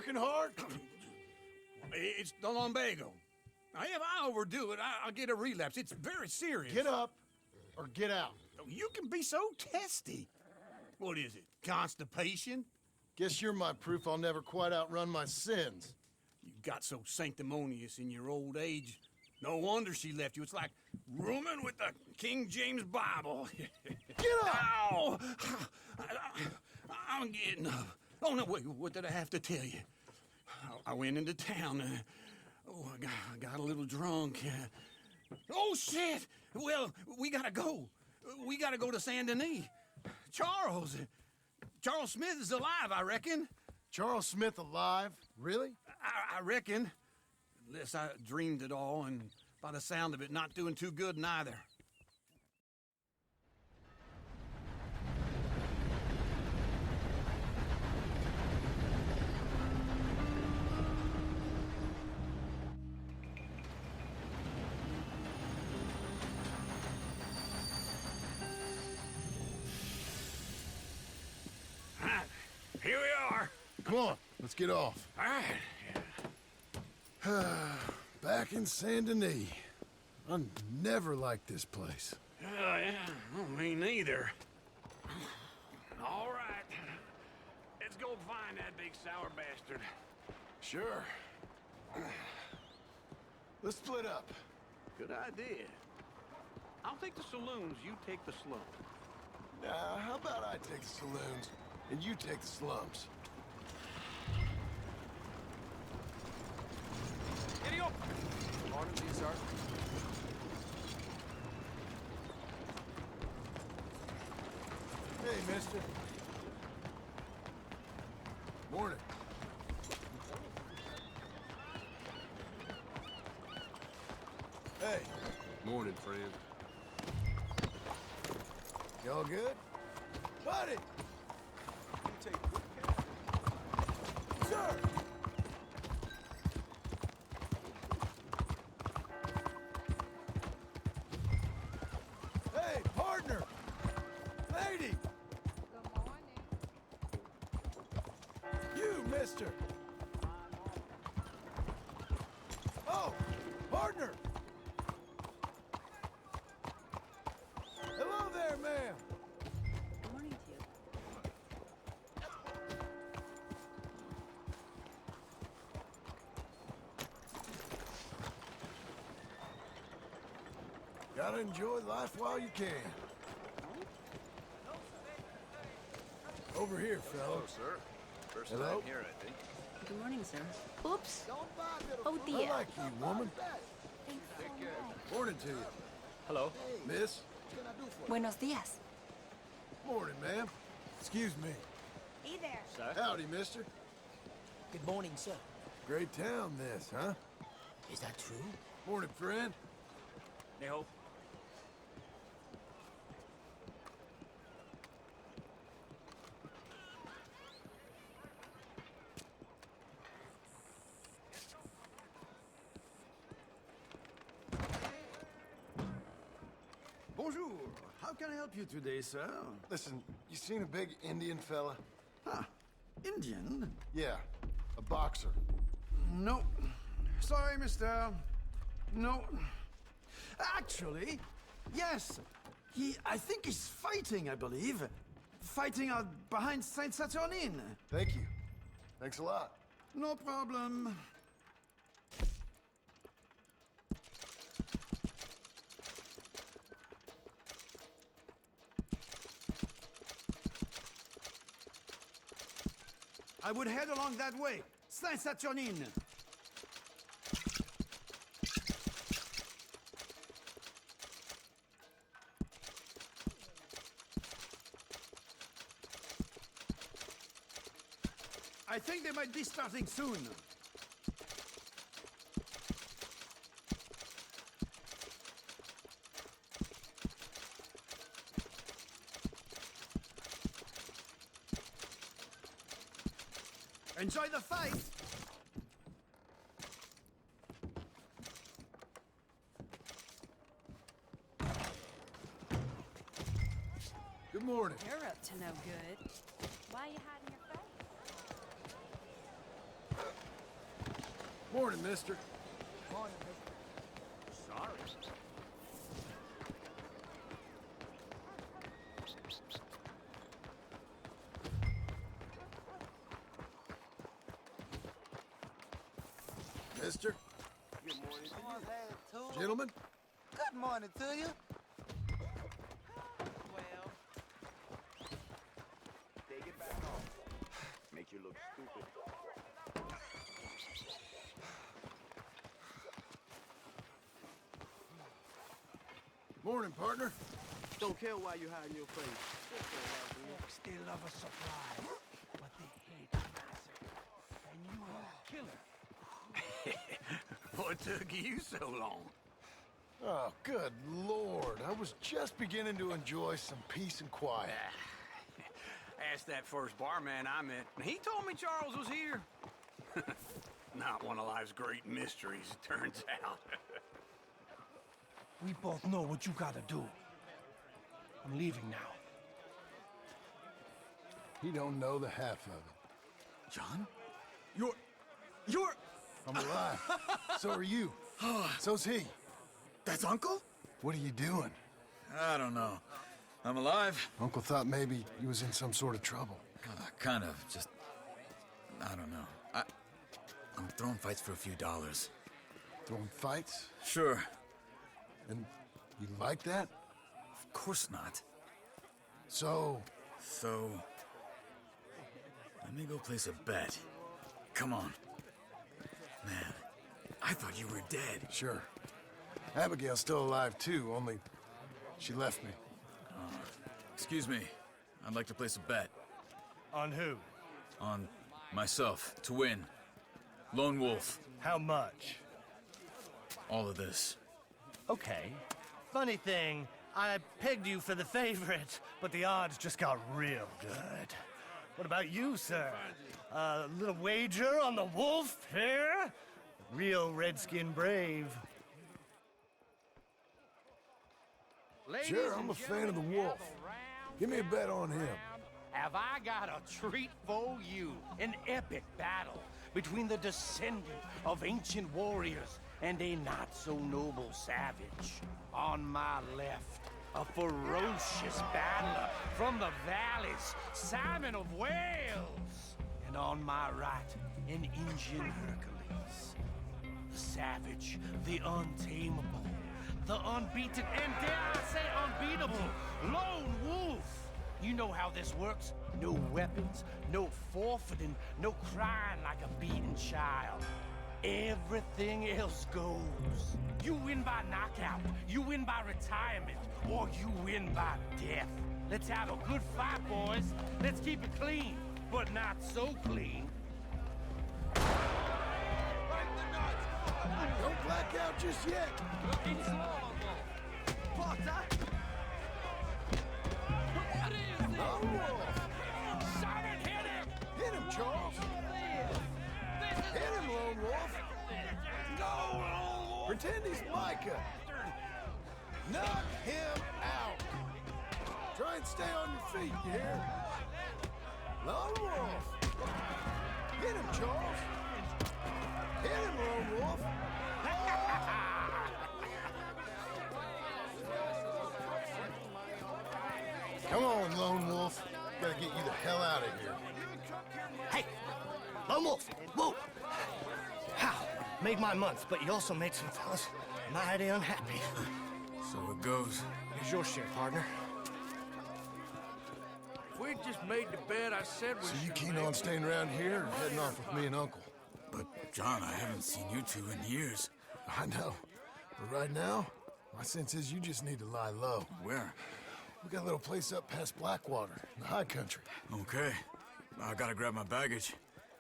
working hard? It's the lumbago. Now, if I overdo it, I'll get a relapse. It's very serious. Get up or get out. You can be so testy. What is it, constipation? Guess you're my proof I'll never quite outrun my sins. You got so sanctimonious in your old age. No wonder she left you. It's like rooming with the King James Bible. Get up! Ow! I'm getting up. Oh, no, wait, what did I have to tell you? I went into town. I got a little drunk. Oh, shit! Well, we gotta go. We gotta go to Saint Denis. Charles Smith is alive, I reckon. Charles Smith alive? Really? I reckon. Unless I dreamed it all, and by the sound of it, not doing too good neither. Here we are. Come on, let's get off. All right. Back in Saint Denis. I never liked this place. Yeah, me neither. All right. Let's go find that big sour bastard. Sure. Let's split up. Good idea. I'll take the saloons, you take the slums. Nah, how about I take the saloons and you take the slums? Giddy up! Morning to you, sir. Hey, mister. Morning. Hey. Morning, friend. Y'all good? Buddy! You take good care. Sir! Hey, partner! Lady! Good morning. You, mister! Oh, partner! Hello there, ma'am! Good morning to you. Gotta enjoy life while you can. Over here, Hello, fellow. sir. First Hello? time here, I think. Good morning, sir. Oops. Oh I dear. like you, woman. Thanks so much. Morning to you. Hello. Miss. Buenos días. Morning, ma'am. Excuse me. Hey there. Sir? Howdy, mister. Good morning, sir. Great town, this, huh? Is that true? Morning, friend. Neho. Bonjour. How can I help you today, sir? Listen, you seen a big Indian fella? Ah, Indian? Yeah, a boxer. No. Sorry, mister. No. Actually, yes. I think he's fighting, I believe. Fighting out behind Saint Saturnin. Thank you. Thanks a lot. No problem. I would head along that way. Saint Saturnin. I think they might be starting soon. Enjoy the fight! Good morning. You're up to no good. Why are you hiding your face? Morning, mister. Sorry. Mister, Good morning to you. gentlemen. Good morning to you. Well, take it back off. Make you look stupid. Morning, partner. Don't care why you hiding your face. Folks, they love a surprise, but they hate a massacre. And you are a killer. What took you so long? Oh, good Lord. I was just beginning to enjoy some peace and quiet. Asked that first barman I met, and he told me Charles was here. Not one of life's great mysteries, it turns out. We both know what you gotta do. I'm leaving now. He don't know the half of it. John? You're... I'm alive. So are you. So's he. That's Uncle? What are you doing? I don't know. I'm alive. Uncle thought maybe he was in some sort of trouble. Kind of. Just... I don't know. I'm throwing fights for a few dollars. Throwing fights? Sure. And you like that? Of course not. So, So... let me go place a bet. Come on. Man, I thought you were dead. sure. Abigail's still alive too, only she left me. Excuse me. I'd like to place a bet. On who? On myself, to win. Lone Wolf. How much? All of this. Okay. Funny thing, I pegged you for the favorite, but the odds just got real good. What about you, sir? A little wager on the wolf here? Real redskin brave. Sure, I'm a fan of the wolf. Give me a bet on him. Have I got a treat for you? An epic battle between the descendant of ancient warriors and a not-so-noble savage. On my left, a ferocious battler from the valleys, Simon of Wales. And on my right, an Indian Hercules. The savage, the untamable, the unbeaten, and dare I say unbeatable, Lone Wolf. You know how this works. No weapons, no forfeiting, no crying like a beaten child. Everything else goes. You win by knockout, you win by retirement, or you win by death. Let's have a good fight, boys. Let's keep it clean, but not so clean. Don't black out just yet. Lone Wolf. Simon, hit him! Hit him, Charles. Hit him, Lone Wolf. Go, Lone Wolf! Pretend he's Micah. Knock him out. Try and stay on your feet, you hear? Lone Wolf. Hit him, Charles. Hit him, Lone Wolf. Come on, Lone Wolf. Gotta get you the hell out of here. Hey! Lone Wolf! Whoa! How? Made my month, but you also made some fellas mighty unhappy. So it goes. Here's your share, partner. If we'd just made the bet I said we So you should keen make, on staying around here or heading off with me and Uncle? But, John, I haven't seen you two in years. I know. But right now, my sense is you just need to lie low. Where? We got a little place up past Blackwater, in the high country. Okay. I gotta grab my baggage.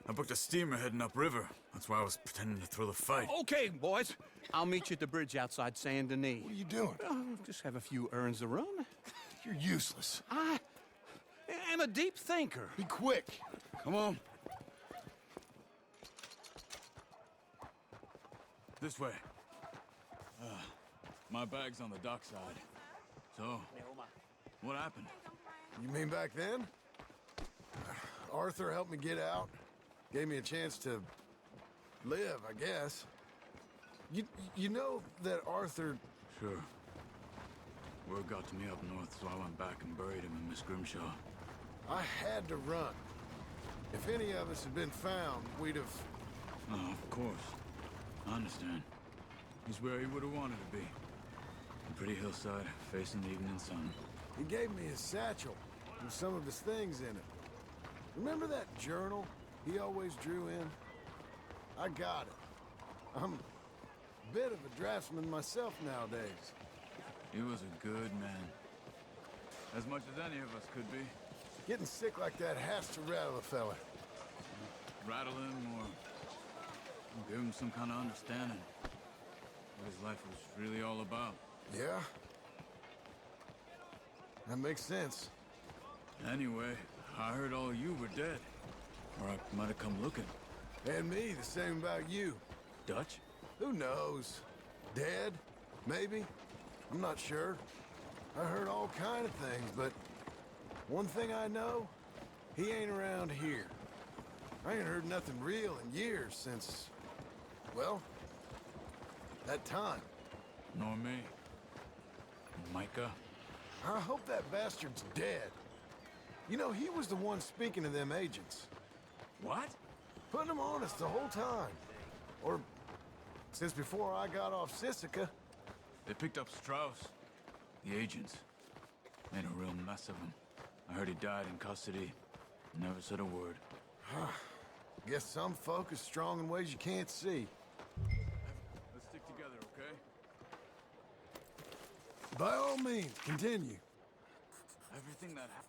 I booked a steamer heading upriver. That's why I was pretending to throw the fight. Okay, boys. I'll meet you at the bridge outside Saint Denis. What are you doing? Just have a few errands to run. You're useless. I am a deep thinker. Be quick. Come on. This way. My bag's on the dockside. So, what happened? You mean back then? Arthur helped me get out. Gave me a chance to live, I guess. You know that Arthur... Sure. Word got to me up north, so I went back and buried him in Miss Grimshaw. I had to run. If any of us had been found, we'd have... Oh, of course. I understand. He's where he would have wanted to be. A pretty hillside, facing the evening sun. He gave me his satchel with some of his things in it. Remember that journal he always drew in? I got it. I'm a bit of a draftsman myself nowadays. He was a good man. As much as any of us could be. Getting sick like that has to rattle a fella. Rattle him or give him some kind of understanding. What his life was really all about. Yeah? That makes sense. Anyway, I heard all you were dead. Or I might have come looking. And me, the same about you. Dutch? Who knows? Dead? Maybe? I'm not sure. I heard all kind of things, but one thing I know, he ain't around here. I ain't heard nothing real in years since, well, that time. Nor me. Micah? I hope that bastard's dead. You know, he was the one speaking to them agents. What? Putting them on us the whole time. Or since before I got off Sisika. They picked up Strauss. The agents. Made a real mess of him. I heard he died in custody. Never said a word. Guess some folk is strong in ways you can't see. Let's stick together, okay? By all means, continue. Everything that happened.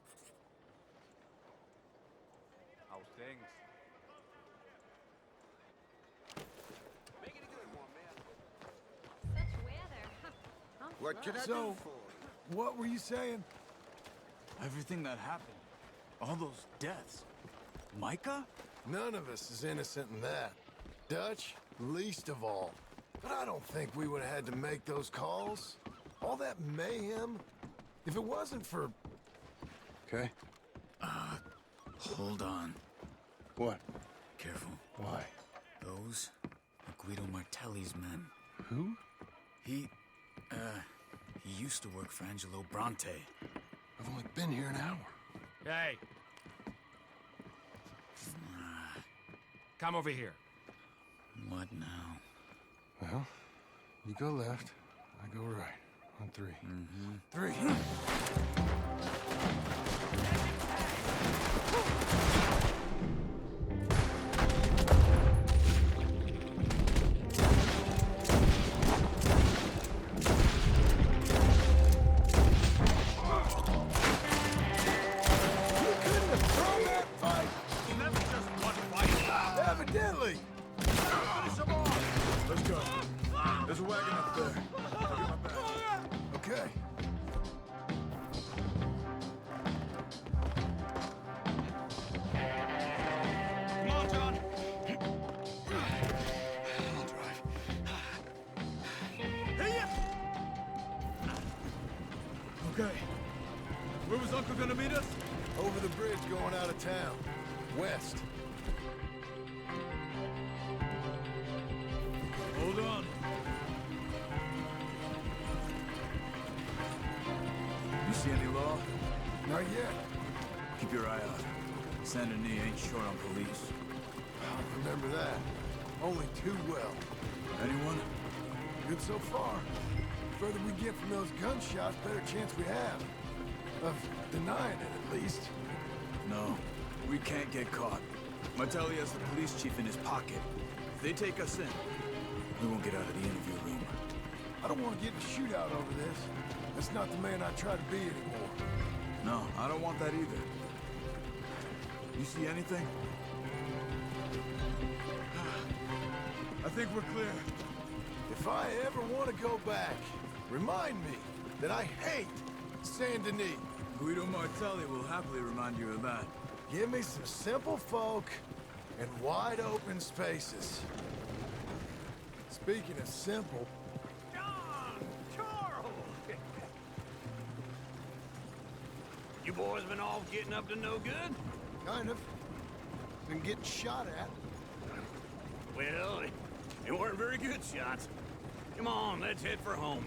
How's things? Such weather. What can I do for you? What were you saying? Everything that happened. All those deaths. Micah? None of us is innocent in that. Dutch, least of all. But I don't think we would have had to make those calls. All that mayhem. If it wasn't for... Okay. Hold on. What? Careful. Why? Those are Guido Martelli's men. Who? He used to work for Angelo Bronte. I've only been here an hour. Hey. Come over here. What now? Well, you go left, I go right. On three. Three. Evidently! Finish them off! Let's go. There's a wagon up there. I'll get my back. Okay. Come on, John. I'll drive. Okay. Where was Uncle gonna meet us? Over the bridge going out of town. West. Hold on. You see any law? Not yet. Keep your eye out. Saint Denis ain't short on police. I remember that. Only too well. Anyone? Good so far. The further we get from those gunshots, better chance we have. Of denying it, at least. No. We can't get caught. Martelli has the police chief in his pocket. If they take us in, we won't get out of the interview room. I don't want to get in a shootout over this. That's not the man I try to be anymore. No, I don't want that either. You see anything? I think we're clear. If I ever want to go back, remind me that I hate Saint Denis. Guido Martelli will happily remind you of that. Give me some simple folk and wide open spaces. Speaking of simple, John! Charles! You boys been all getting up to no good? kind of. Been getting shot at. Well, they weren't very good shots. Come on, let's head for home.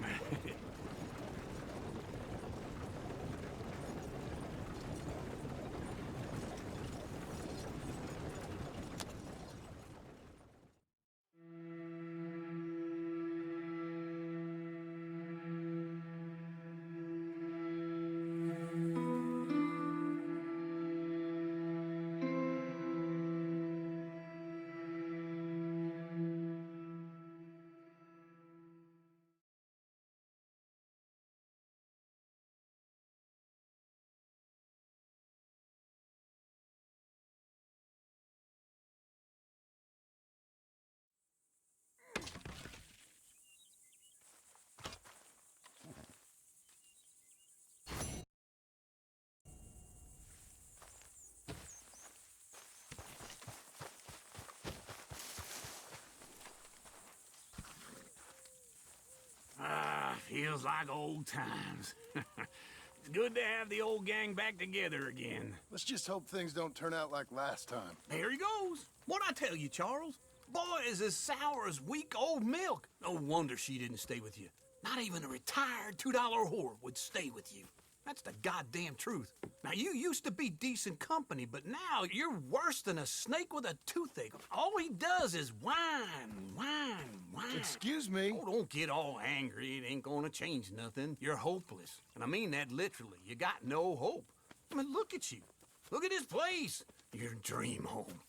Feels like old times. It's good to have the old gang back together again. Let's just hope things don't turn out like last time. There he goes. What'd I tell you, Charles? Boy is as sour as week-old milk. No wonder she didn't stay with you. Not even a retired $2 whore would stay with you. That's the goddamn truth. Now, you used to be decent company, but now you're worse than a snake with a toothache. All he does is whine, whine, whine. Excuse me? Oh, don't get all angry. It ain't gonna change nothing. You're hopeless. And I mean that literally. You got no hope. I mean, look at you. Look at this place. Your dream home.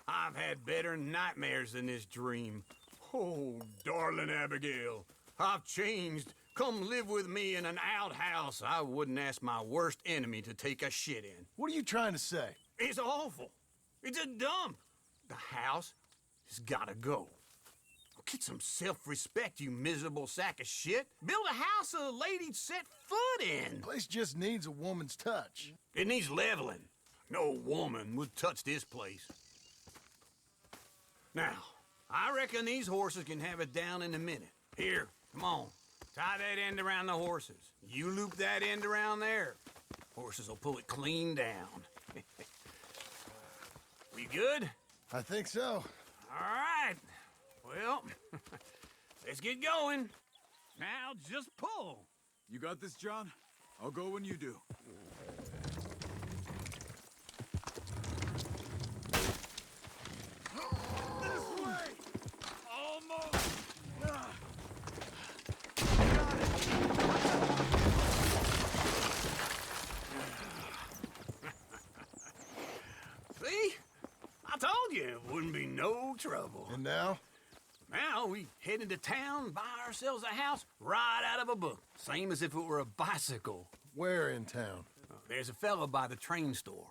I've had better nightmares than this dream. Oh, darling Abigail, I've changed. Come live with me in an outhouse I wouldn't ask my worst enemy to take a shit in. What are you trying to say? It's awful. It's a dump. The house has gotta go. Get some self-respect, you miserable sack of shit. Build a house a lady'd set foot in. Place just needs a woman's touch. It needs leveling. No woman would touch this place. Now, I reckon these horses can have it down in a minute. Here, come on. Tie that end around the horses. You loop that end around there. Horses will pull it clean down. We good? I think so. All right. Well, let's get going. Now just pull. You got this, John? I'll go when you do. This way! Almost! See? I told you it wouldn't be no trouble. And now? Now we head into town, buy ourselves a house right out of a book. Same as if it were a bicycle. Where in town? There's a fella by the train store.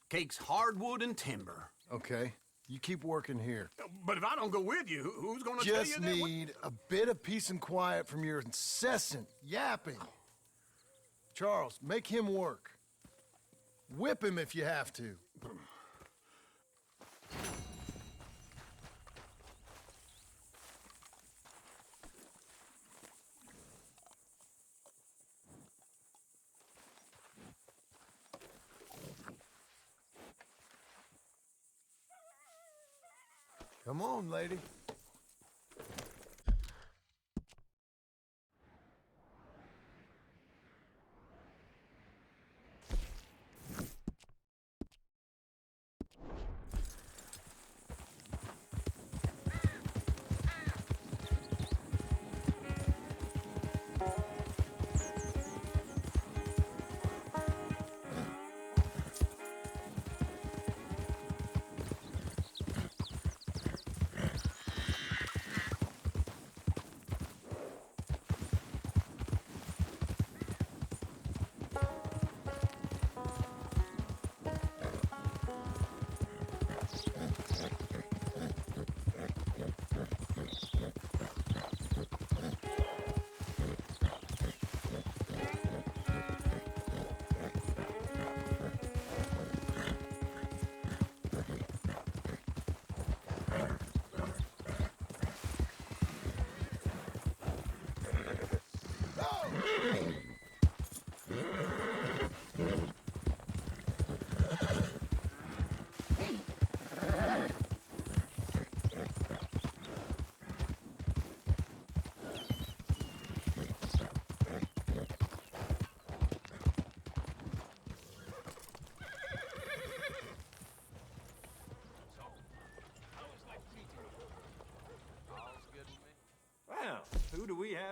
Cakes hardwood and timber. Okay. You keep working here. But if I don't go with you, who's gonna tell you Just that? need a bit of peace and quiet from your incessant yapping. Charles, make him work. Whip him if you have to. Come on, lady.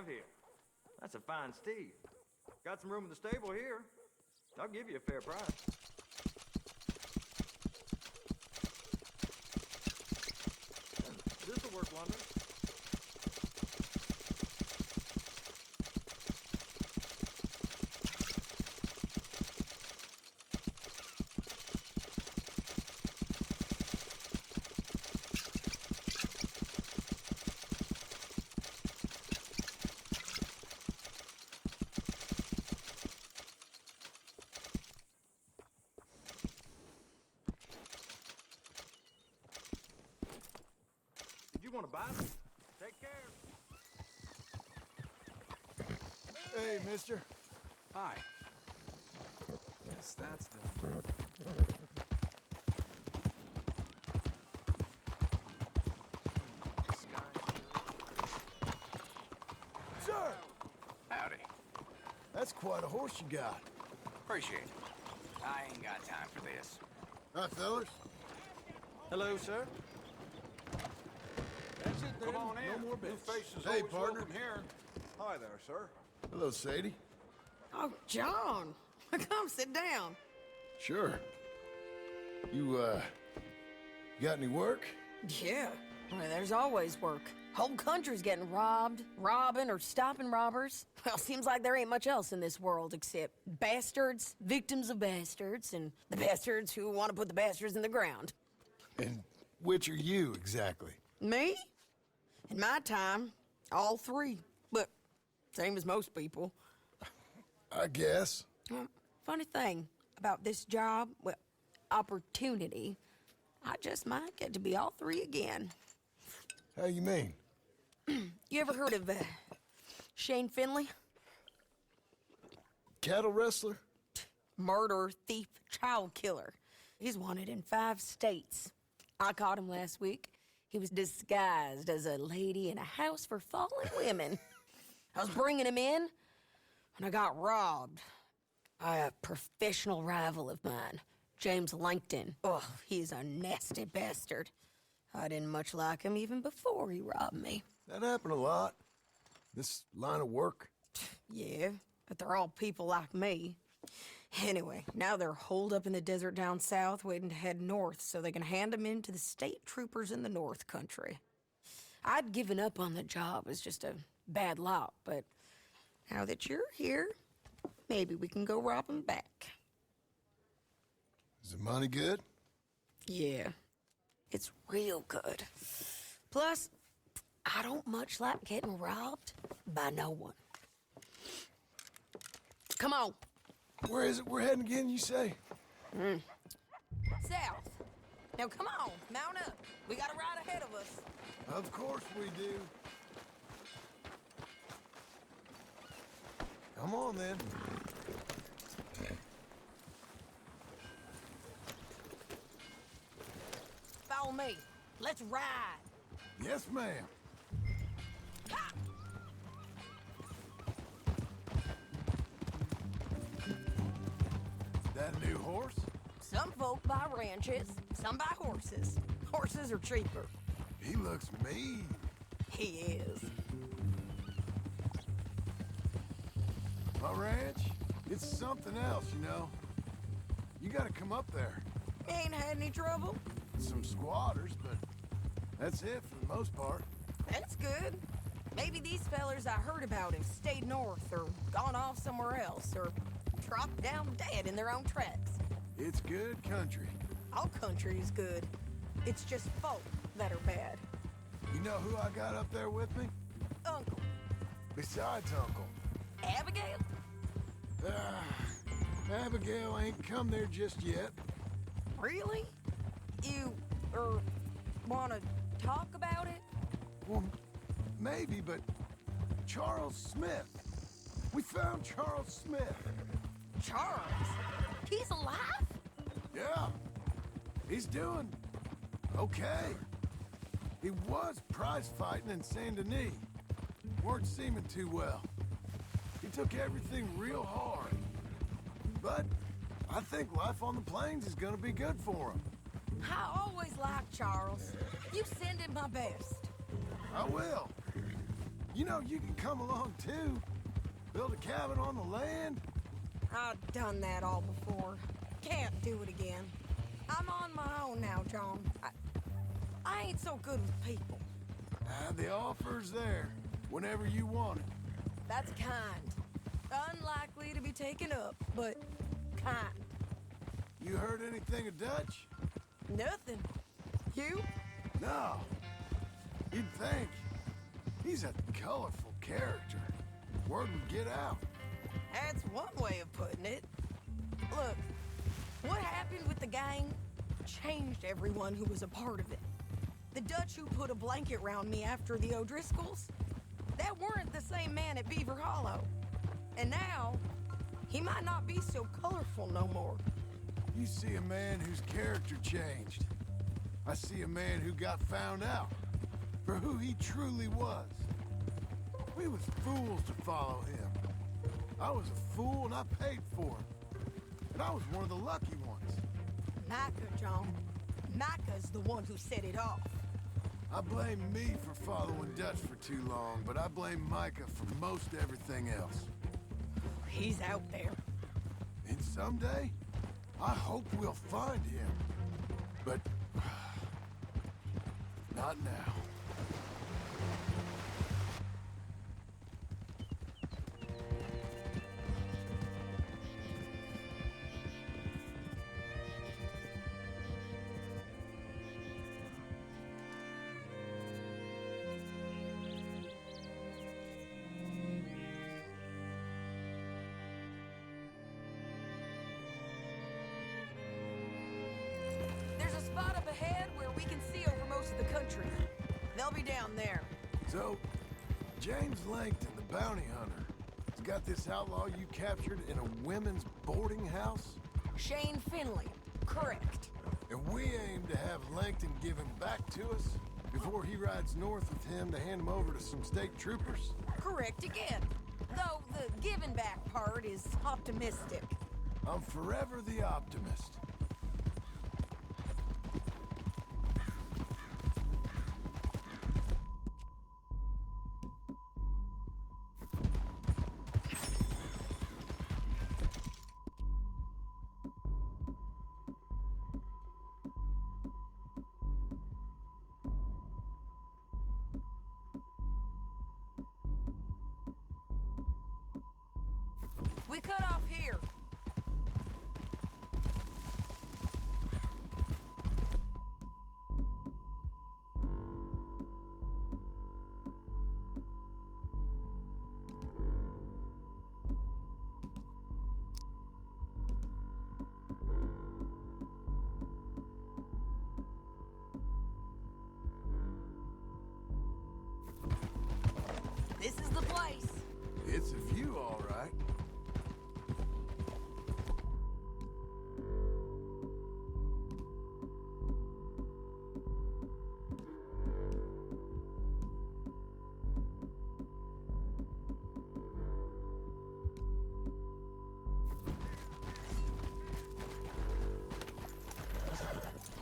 have here? That's a fine steed. Got some room in the stable here. I'll give you a fair price. This'll work wonders. Did you want to buy them? Take care. Hey, mister. Hi. Yes, that's done. Sir! Howdy. That's quite a horse you got. Appreciate it. I ain't got time for this. Hi, fellas. Hello, sir. That's it then. Come on in. No more bits. New faces Hey, always partner. welcome here. Hi there, sir. Hello, Sadie. Oh, John. Come sit down. Sure. You got any work? Yeah. Well, there's always work. Whole country's getting robbed, robbing, or stopping robbers. Well, seems like there ain't much else in this world except bastards, victims of bastards, and the bastards who want to put the bastards in the ground. And which are you, exactly? Me? In my time, all three. But same as most people. I guess. Funny thing about this job, well, opportunity, I just might get to be all three again. How you mean? You ever heard of Shane Finley? Cattle wrestler? Murderer, thief, child killer. He's wanted in 5 states. I caught him last week. He was disguised as a lady in a house for fallen women. I was bringing him in, and I got robbed by a professional rival of mine, James Langton. Oh, he's a nasty bastard. I didn't much like him even before he robbed me. That happened a lot. This line of work. Yeah, but they're all people like me. Anyway, now they're holed up in the desert down south, waiting to head north so they can hand them in to the state troopers in the north country. I'd given up on the job as just a bad lot, but now that you're here, maybe we can go rob them back. Is the money good? Yeah, it's real good. Plus, I don't much like getting robbed by no one. Come on. Where is it we're heading again, you say? South. Now come on, mount up. We got a ride ahead of us. Of course we do. Come on, then. Follow me. Let's ride. Yes, ma'am. That a new horse? Some folk buy ranches, some buy horses. Horses are cheaper. He looks mean. He is. My ranch, it's something else, you know. You gotta come up there. Ain't had any trouble? Some squatters, but that's it for the most part. That's good. Maybe these fellers I heard about have stayed north or gone off somewhere else or dropped down dead in their own tracks. It's good country. All country is good. It's just folk that are bad. You know who I got up there with me? Uncle. Besides Uncle. Abigail? Abigail ain't come there just yet. Really? You, wanna talk about it? Well, maybe, but Charles Smith. We found Charles Smith. Charles? He's alive? Yeah. He's doing okay. He was prize fighting in Saint Denis. Weren't seeming too well. He took everything real hard. But I think life on the plains is gonna be good for him. I always liked Charles. You send him my best. I will. You know, you can come along too. Build a cabin on the land. I've done that all before. Can't do it again. I'm on my own now, John. I ain't so good with people. The offer's there, whenever you want it. That's kind. Unlikely to be taken up, but kind. You heard anything of Dutch? Nothing. You? No. You'd think. He's a colorful character. Word would get out. That's one way of putting it. Look, what happened with the gang changed everyone who was a part of it. The Dutch who put a blanket round me after the O'Driscolls, that weren't the same man at Beaver Hollow. And now, he might not be so colorful no more. You see a man whose character changed. I see a man who got found out for who he truly was. We was fools to follow him. I was a fool and I paid for it. And I was one of the lucky ones. Micah, John. Micah's the one who set it off. I blame me for following Dutch for too long, but I blame Micah for most everything else. He's out there. And someday, I hope we'll find him. But not now. There's a spot up ahead where we can see over most of the country. They'll be down there. So, James Langton, the bounty hunter, has got this outlaw you captured in a women's boarding house? Shane Finley. Correct. And we aim to have Langton give him back to us before he rides north with him to hand him over to some state troopers? Correct again. Though the giving back part is optimistic. I'm forever the optimist. We cut off here. This is the place. It's a view, all right.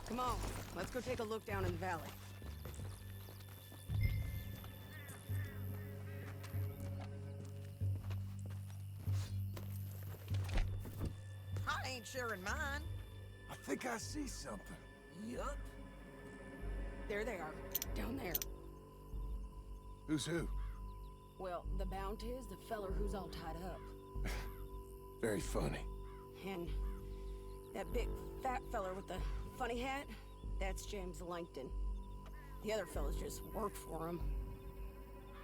Come on, let's go take a look down in the valley. I ain't sharing mine. I think I see something. Yup. There they are, down there. Who's who? Well, the Bounty is the feller who's all tied up. Very funny. And that big fat feller with the funny hat, that's James Langton. The other fellas just work for him.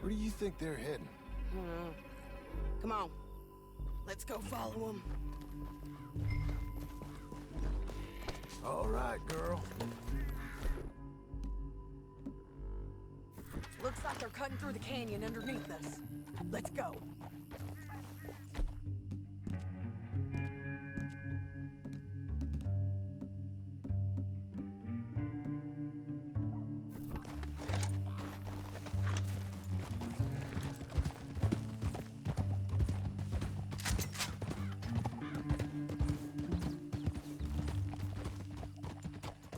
Where do you think they're heading? Come on, let's go follow them. All right, girl. Looks like they're cutting through the canyon underneath us. Let's go.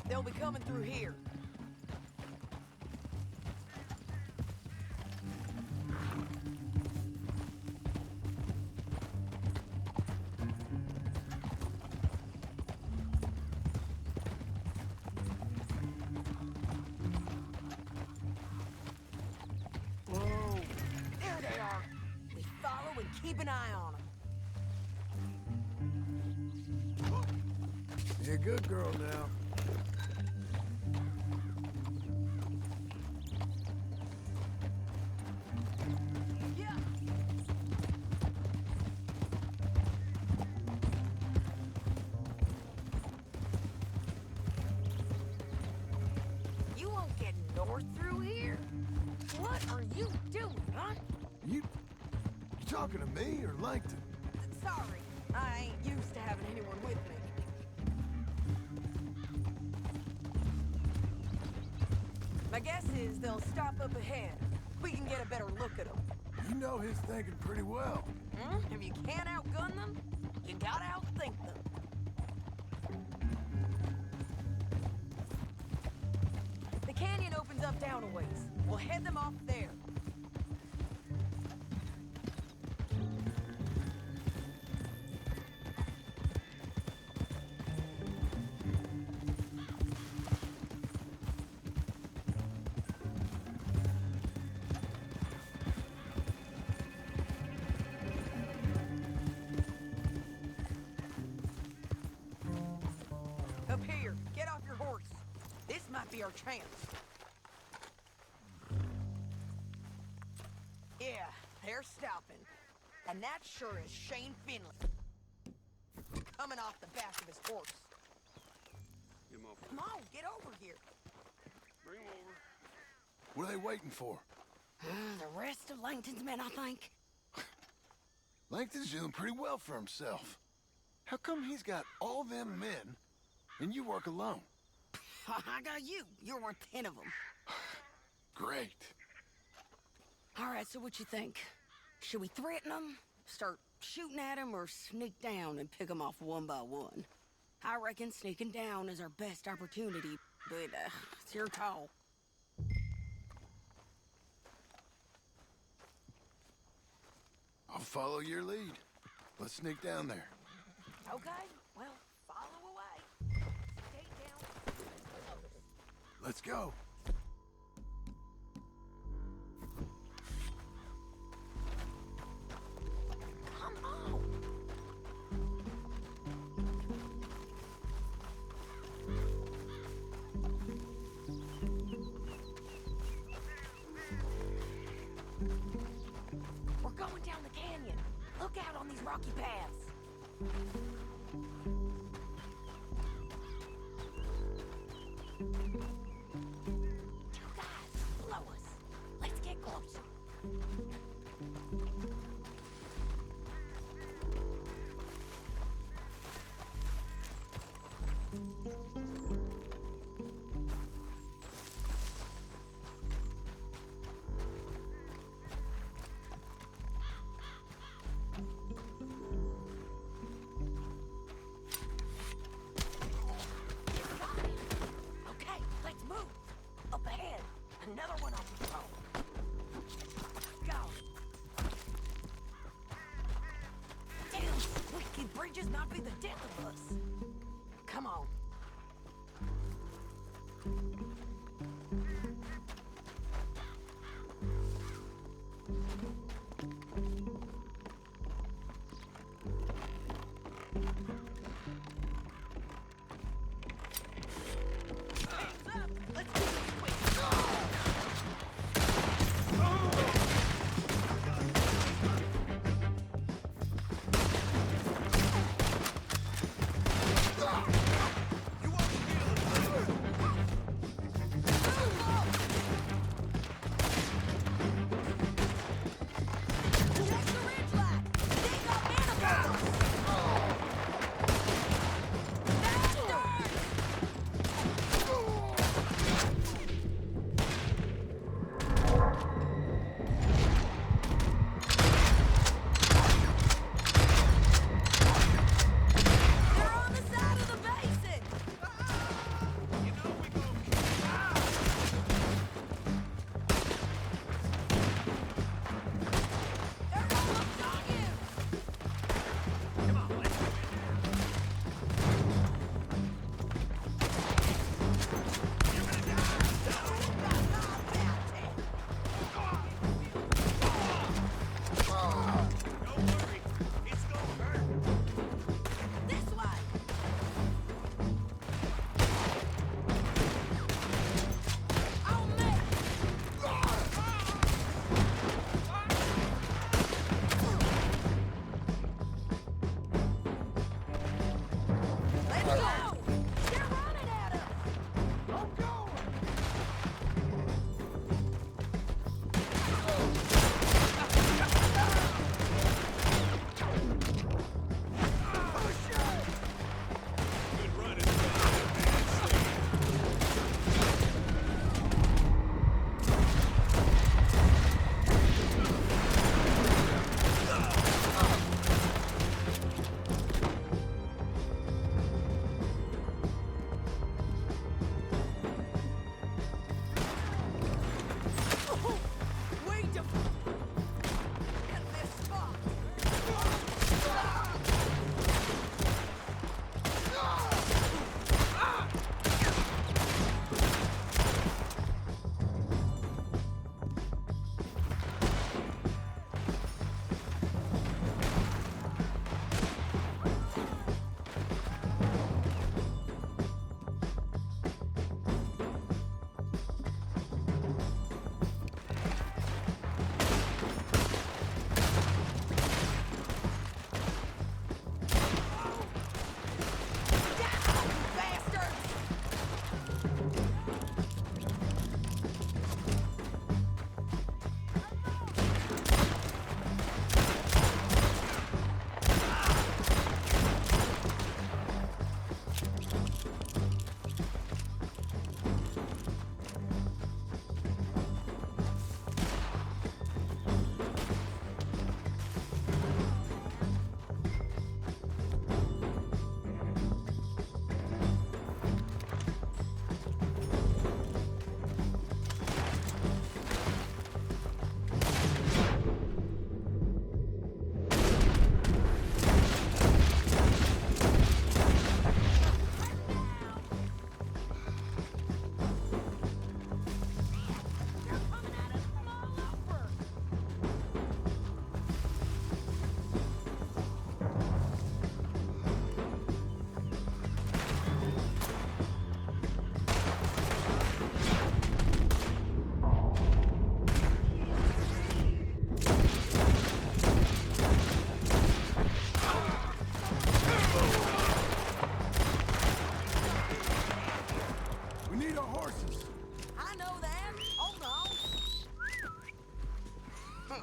They'll be coming through here. keep an eye on him. You're a good girl now. Yeah. You won't get north through here? What are you doing, huh? You talking to me or Langton? Sorry, I ain't used to having anyone with me. My guess is they'll stop up ahead. We can get a better look at them. You know his thinking pretty well. If you can't outgun them, you gotta outthink them. The canyon opens up down a ways. We'll head them off there. Up here, get off your horse. This might be our chance. Yeah, they're stopping. And that sure is Shane Finley. Coming off the back of his horse. Come on, get over here. Bring him over. What are they waiting for? The rest of Langton's men, I think. Langton's doing pretty well for himself. How come he's got all them men and you work alone? I got you. You're worth 10 of them. Great. All right, so what you think? Should we threaten them, start shooting at them, or sneak down and pick them off one by one? I reckon sneaking down is our best opportunity, but it's your call. I'll follow your lead. Let's sneak down there. Okay, well, follow away. Stay down. Let's go. Come on. We're going down the canyon. Look out on these rocky paths. Two guys below us. Let's get closer. Okay, let's move. Up ahead. Another one on the road. Go. Damn, squeaky bridges might be the death of us. Come on. Hands up. Let's do this quick. You're running at him! I'm going! Wait to get this spot! Bastards! They're coming at us from all over! We need our horses. I know that. Hold on. Huh.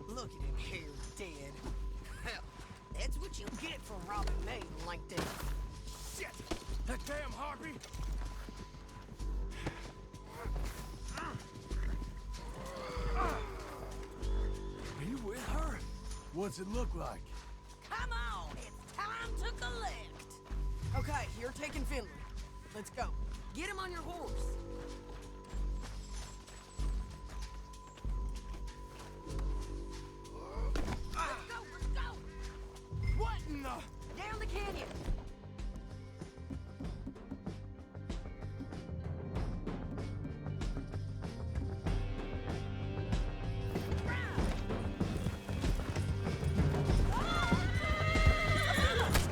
Look at him here, dead. Hell, that's what you get for robbing me like this. Shit! That damn harpy! Are you with her? What's it look like? Come on, it's time to collect. Okay, you're taking Finley. Let's go. Get him on your horse. Let's go! What in the... Down the canyon!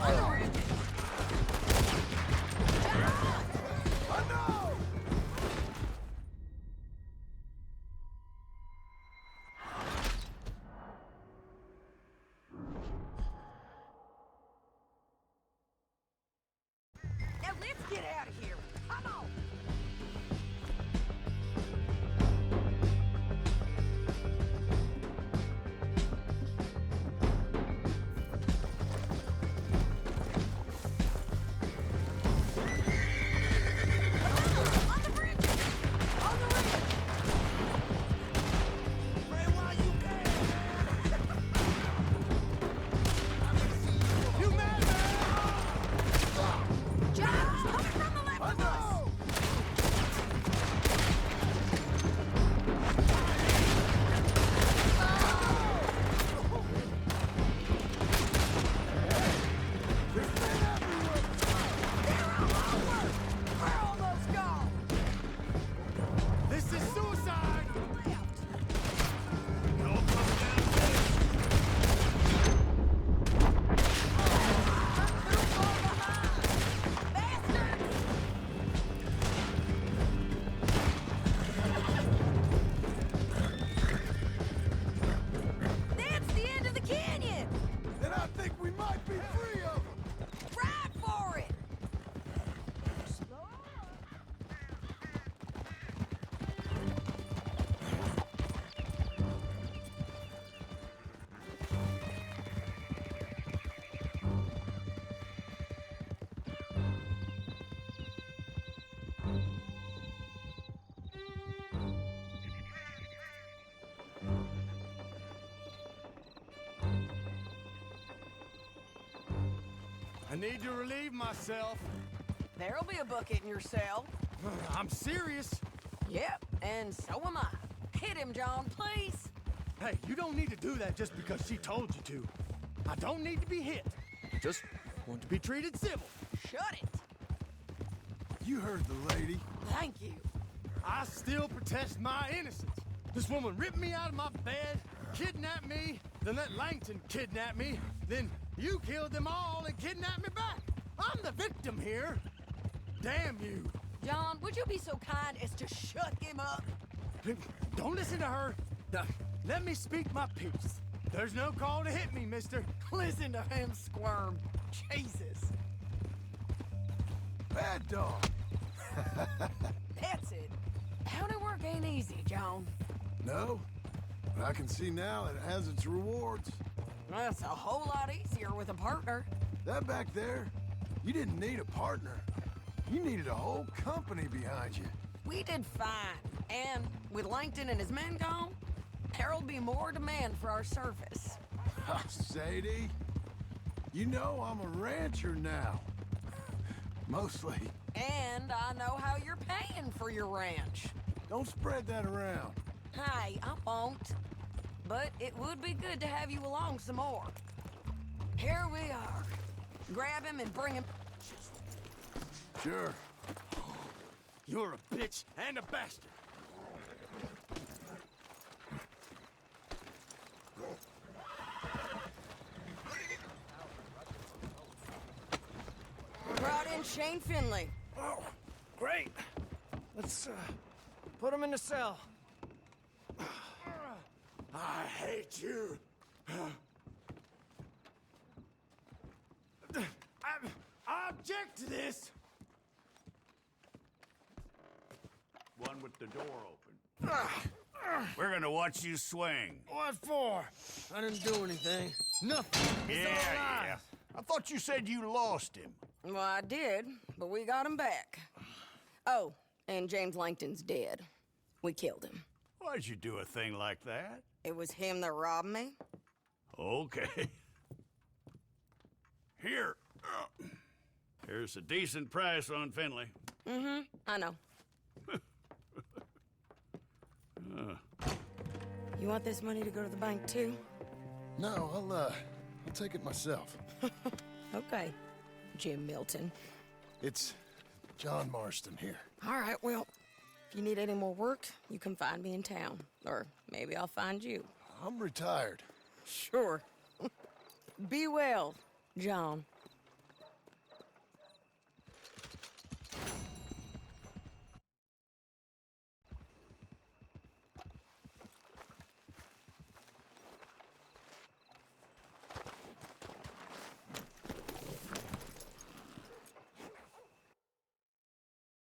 I know! I need to relieve myself. There'll be a bucket in your cell. I'm serious. Yep, and so am I. Hit him, John, please. Hey, you don't need to do that just because she told you to. I don't need to be hit. Just want to be treated civil. Shut it. You heard the lady. Thank you. I still protest my innocence. This woman ripped me out of my bed, kidnapped me, then let Langton kidnap me, then you killed them all and kidnapped me back. I'm the victim here. Damn you. John, would you be so kind as to shut him up? Don't listen to her. Let me speak my piece. There's no call to hit me, mister. Listen to him squirm. Jesus. Bad dog. That's it. County work ain't easy, John. No, but I can see now it has its rewards. That's a whole lot easier with a partner. That back there, you didn't need a partner. You needed a whole company behind you. We did fine. And with Langton and his men gone, there'll be more demand for our service. Sadie, you know I'm a rancher now. Mostly. And I know how you're paying for your ranch. Don't spread that around. Hey, I won't. But it would be good to have you along some more. Here we are. Grab him and bring him. Sure. You're a bitch and a bastard. Brought in Shane Finley. Oh, great. Let's put him in the cell. I hate you. I object to this. One with the door open. We're gonna watch you swing. What for? I didn't do anything. Nothing. He's all alive. I thought you said you lost him. Well, I did, but we got him back. Oh, and James Langton's dead. We killed him. Why'd you do a thing like that? It was him that robbed me. Okay. Here. Here's a decent price on Finley. Mm-hmm, I know. You want this money to go to the bank, too? No, I'll take it myself. Okay, Jim Milton. It's John Marston here. All right, well, if you need any more work, you can find me in town. Or maybe I'll find you. I'm retired. Sure. Be well, John.